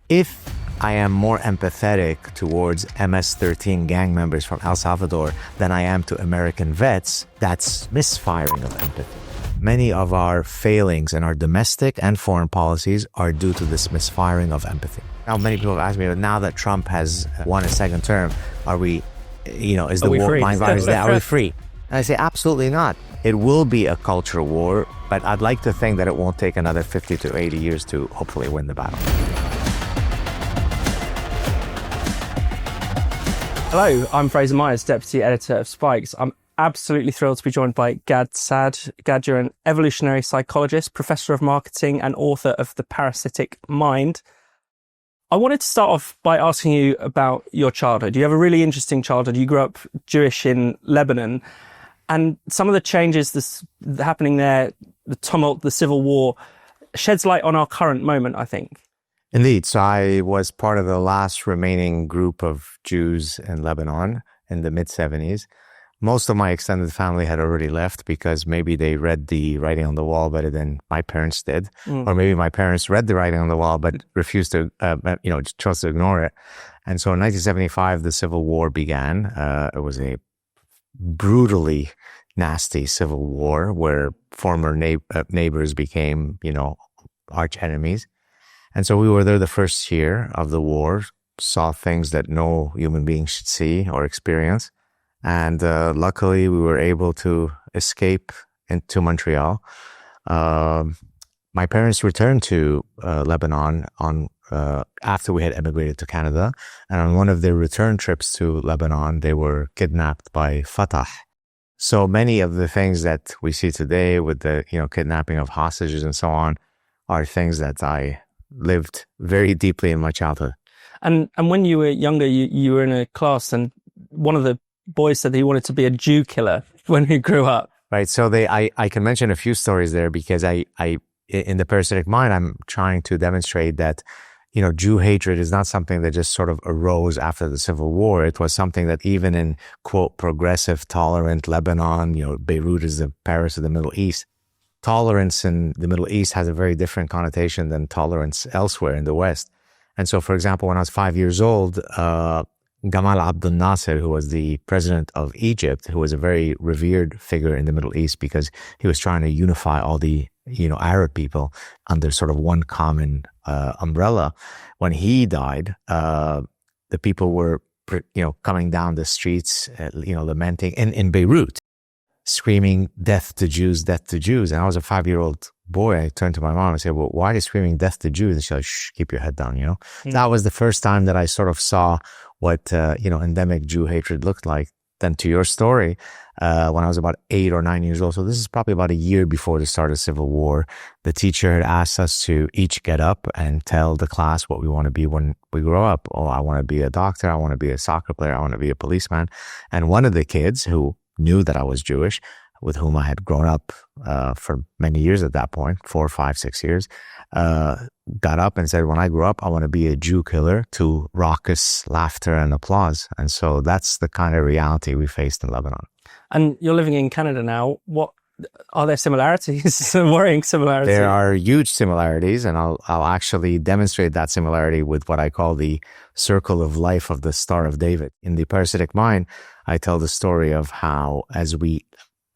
If I am more empathetic towards MS-13 gang members from El Salvador than I am to American vets, that's misfiring of empathy. Many of our failings in our domestic and foreign policies are due to this misfiring of empathy. Now, many people have asked me, now that Trump has won a second term, are we, is the war mind virus there? Are we free? And I say, absolutely not. It will be a cultural war, but I'd like to think that it won't take another 50 to 80 years to hopefully win the battle. Hello, I'm Fraser Myers, Deputy Editor of Spikes. I'm absolutely thrilled to be joined by Gad Saad. Gad, you're an evolutionary psychologist, professor of marketing and author of The Parasitic Mind. I wanted to start off by asking you about your childhood. You have a really interesting childhood. You grew up Jewish in Lebanon, and some of the changes that's happening there, the tumult, the civil war, sheds light on our current moment, I think. Indeed. So I was part of the last remaining group of Jews in Lebanon in the mid-70s. Most of my extended family had already left because maybe they read the writing on the wall better than my parents did. Or maybe my parents read the writing on the wall but refused to, chose to ignore it. And so in 1975, the Civil War began. It was a brutally nasty civil war where former neighbors became, arch enemies. And so we were there the first year of the war, saw things that no human being should see or experience. And luckily, we were able to escape into Montreal. My parents returned to Lebanon after we had emigrated to Canada. And on one of their return trips to Lebanon, they were kidnapped by Fatah. So many of the things that we see today with the kidnapping of hostages and so on are things that I lived very deeply in my childhood. And when you were younger, you were in a class, and one of the boys said that he wanted to be a Jew killer when he grew up. Right. So I can mention a few stories there because I in the Parasitic Mind, I'm trying to demonstrate that, Jew hatred is not something that just sort of arose after the Civil War. It was something that even in, quote, progressive, tolerant Lebanon, Beirut is the Paris of the Middle East. Tolerance in the Middle East has a very different connotation than tolerance elsewhere in the West. And so, for example, when I was 5 years old, Gamal Abdel Nasser, who was the president of Egypt, who was a very revered figure in the Middle East because he was trying to unify all the, Arab people under sort of one common umbrella. When he died, the people were, coming down the streets, lamenting in Beirut, screaming, "Death to Jews, death to Jews." And I was a 5-year-old boy. I turned to my mom and said, "Well, why are they screaming death to Jews?" And she was like, "Shh, keep your head down," That was the first time that I sort of saw what, endemic Jew hatred looked like. Then to your story, when I was about 8 or 9 years old, so this is probably about a year before the start of the Civil War, the teacher had asked us to each get up and tell the class what we want to be when we grow up. Oh, I want to be a doctor. I want to be a soccer player. I want to be a policeman. And one of the kids who knew that I was Jewish, with whom I had grown up for many years at that point, 4, 5, 6 years, got up and said, when I grow up, I want to be a Jew killer, to raucous laughter and applause. And so that's the kind of reality we faced in Lebanon. And you're living in Canada now. What are there similarities, worrying similarities? There are huge similarities, and I'll actually demonstrate that similarity with what I call the circle of life of the Star of David. In The Parasitic Mind, I tell the story of how, as we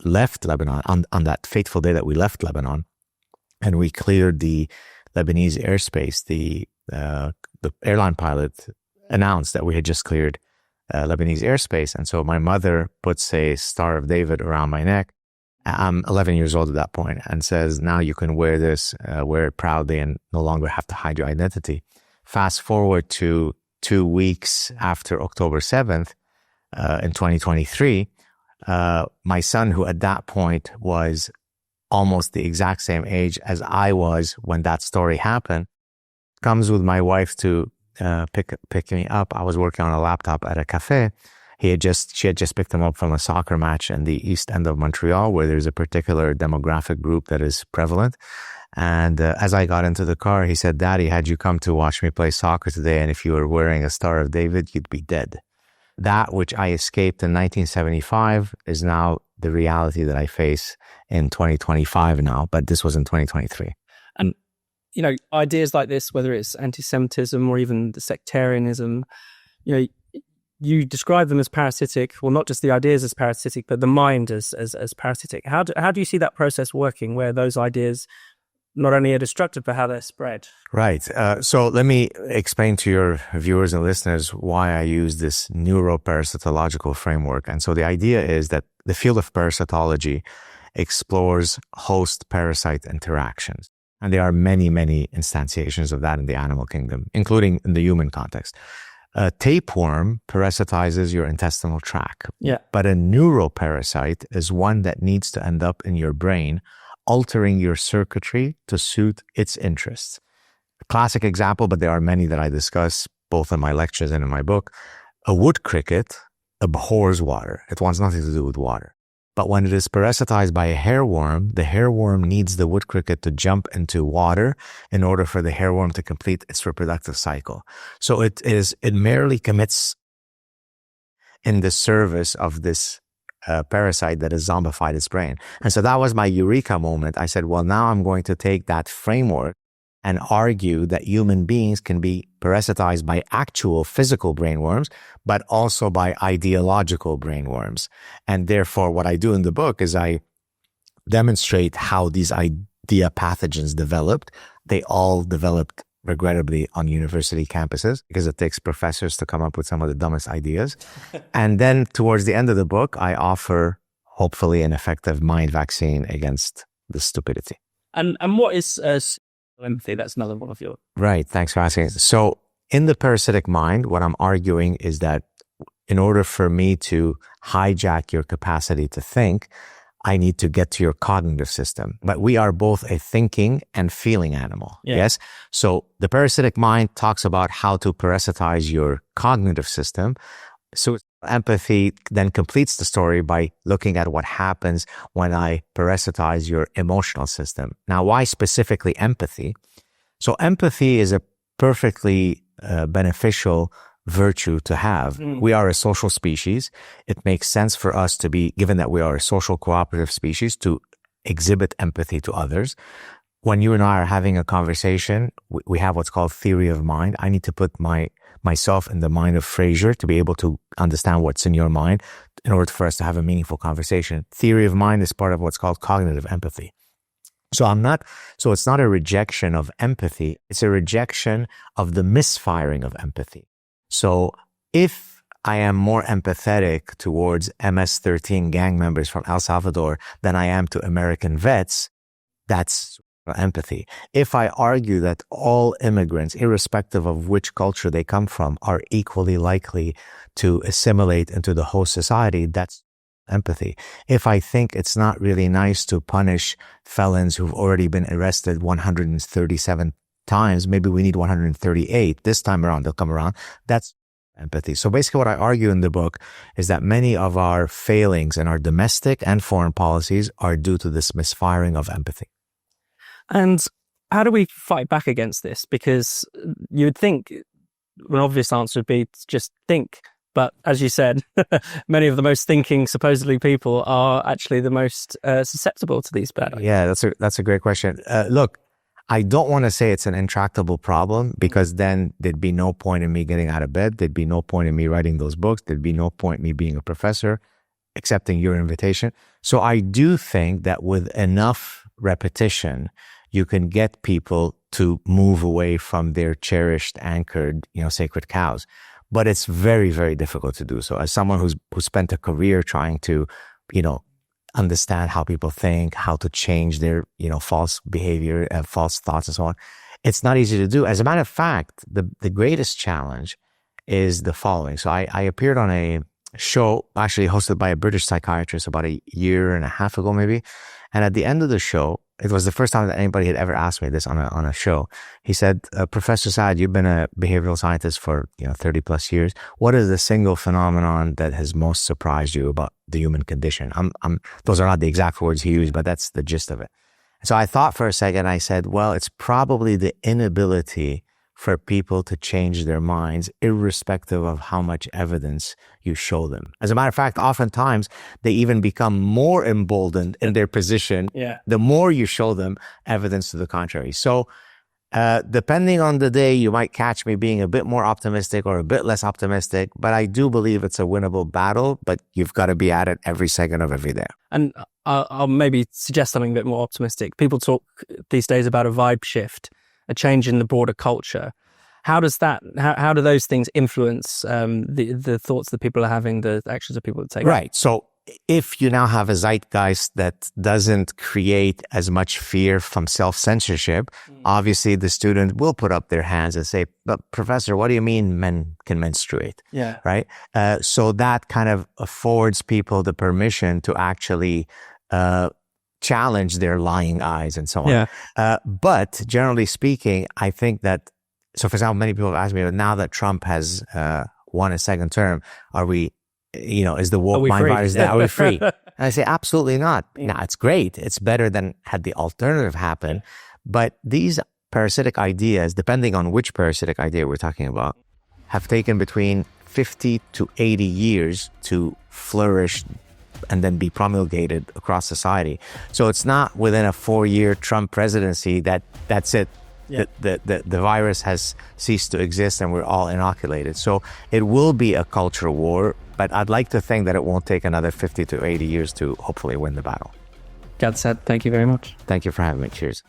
left Lebanon, on that fateful day that we left Lebanon, and we cleared the Lebanese airspace, the airline pilot announced that we had just cleared Lebanese airspace. And so my mother puts a Star of David around my neck. I'm 11 years old at that point, and says, now you can wear this, wear it proudly and no longer have to hide your identity. Fast forward to 2 weeks after October 7th, in 2023, my son, who at that point was almost the exact same age as I was when that story happened, comes with my wife to pick me up. I was working on a laptop at a cafe. She had just picked him up from a soccer match in the east end of Montreal, where there's a particular demographic group that is prevalent. And as I got into the car, he said, "Daddy, had you come to watch me play soccer today, and if you were wearing a Star of David, you'd be dead." That which I escaped in 1975 is now the reality that I face in 2025 now, but this was in 2023. And ideas like this, whether it's anti-Semitism or even the sectarianism, you describe them as parasitic. Well, not just the ideas as parasitic, but the mind as parasitic. How do you see that process working, where those ideas not only are destructive, but how they're spread? Right. So let me explain to your viewers and listeners why I use this neuroparasitological framework. And so the idea is that the field of parasitology explores host-parasite interactions. And there are many, many instantiations of that in the animal kingdom, including in the human context. A tapeworm parasitizes your intestinal tract. Yeah. But a neuroparasite is one that needs to end up in your brain, altering your circuitry to suit its interests. A classic example, but there are many that I discuss both in my lectures and in my book. A wood cricket abhors water. It wants nothing to do with water. But when it is parasitized by a hairworm, the hairworm needs the wood cricket to jump into water in order for the hairworm to complete its reproductive cycle. So it merely commits in the service of this parasite that has zombified its brain. And so that was my eureka moment. I said, well, now I'm going to take that framework and argue that human beings can be parasitized by actual physical brainworms, but also by ideological brainworms. And therefore, what I do in the book is I demonstrate how these idea pathogens developed. They all developed, regrettably, on university campuses because it takes professors to come up with some of the dumbest ideas. And then towards the end of the book, I offer, hopefully, an effective mind vaccine against the stupidity. And what is empathy? That's another one of your... Right. Thanks for asking. So in the parasitic mind, what I'm arguing is that in order for me to hijack your capacity to think, I need to get to your cognitive system. But we are both a thinking and feeling animal. Yeah. Yes. So the parasitic mind talks about how to parasitize your cognitive system. So empathy then completes the story by looking at what happens when I parasitize your emotional system. Now, why specifically empathy? So empathy is a perfectly beneficial virtue to have. We are a social species. It makes sense for us to be, given that we are a social cooperative species, to exhibit empathy to others. When you and I are having a conversation, we have what's called theory of mind. I need to put myself in the mind of Fraser to be able to understand what's in your mind in order for us to have a meaningful conversation. Theory of mind is part of what's called cognitive empathy. So it's not a rejection of empathy. It's a rejection of the misfiring of empathy. So if I am more empathetic towards MS-13 gang members from El Salvador than I am to American vets, that's empathy. If I argue that all immigrants, irrespective of which culture they come from, are equally likely to assimilate into the host society, that's empathy. If I think it's not really nice to punish felons who've already been arrested 137 times, maybe we need 138. This time around, they'll come around. That's empathy. So basically what I argue in the book is that many of our failings in our domestic and foreign policies are due to this misfiring of empathy. And how do we fight back against this? Because you would think an obvious answer would be to just think. But as you said, many of the most thinking, supposedly, people are actually the most susceptible to these bad ideas. Yeah, that's a great question. Look, I don't want to say it's an intractable problem because then there'd be no point in me getting out of bed. There'd be no point in me writing those books. There'd be no point in me being a professor, accepting your invitation. So I do think that with enough repetition, you can get people to move away from their cherished, anchored, sacred cows. But it's very, very difficult to do so. As someone who spent a career trying to, understand how people think, how to change their, false behavior, false thoughts and so on, it's not easy to do. As a matter of fact, the greatest challenge is the following. So I appeared on a show actually hosted by a British psychiatrist about a year and a half ago, maybe. And at the end of the show, it was the first time that anybody had ever asked me this on a show. He said, Professor Saad, you've been a behavioral scientist for 30 plus years. What is the single phenomenon that has most surprised you about the human condition? Those are not the exact words he used, but that's the gist of it. So I thought for a second. I said, well, it's probably the inability for people to change their minds, irrespective of how much evidence you show them. As a matter of fact, oftentimes they even become more emboldened in their position the more you show them evidence to the contrary. So Depending on the day, you might catch me being a bit more optimistic or a bit less optimistic, but I do believe it's a winnable battle, but you've got to be at it every second of every day. And I'll maybe suggest something a bit more optimistic. People talk these days about a vibe shift, a change in the broader culture. How does that? How do those things influence the thoughts that people are having, the actions of people that take? Right. So if you now have a zeitgeist that doesn't create as much fear from self-censorship, obviously the student will put up their hands and say, "But professor, what do you mean men can menstruate?" Yeah. Right. So that kind of affords people the permission to actually challenge their lying eyes and so on. Yeah. But generally speaking, I think that, so for example, many people have asked me, now that Trump has won a second term, are we, is the woke mind virus there? Are we free? And I say, absolutely not. Now, it's great. It's better than had the alternative happen. But these parasitic ideas, depending on which parasitic idea we're talking about, have taken between 50 to 80 years to flourish and then be promulgated across society. So it's not within a 4-year Trump presidency that's it. Yeah. The virus has ceased to exist and we're all inoculated. So it will be a cultural war, but I'd like to think that it won't take another 50 to 80 years to hopefully win the battle. Gad Saad, thank you very much. Thank you for having me. Cheers.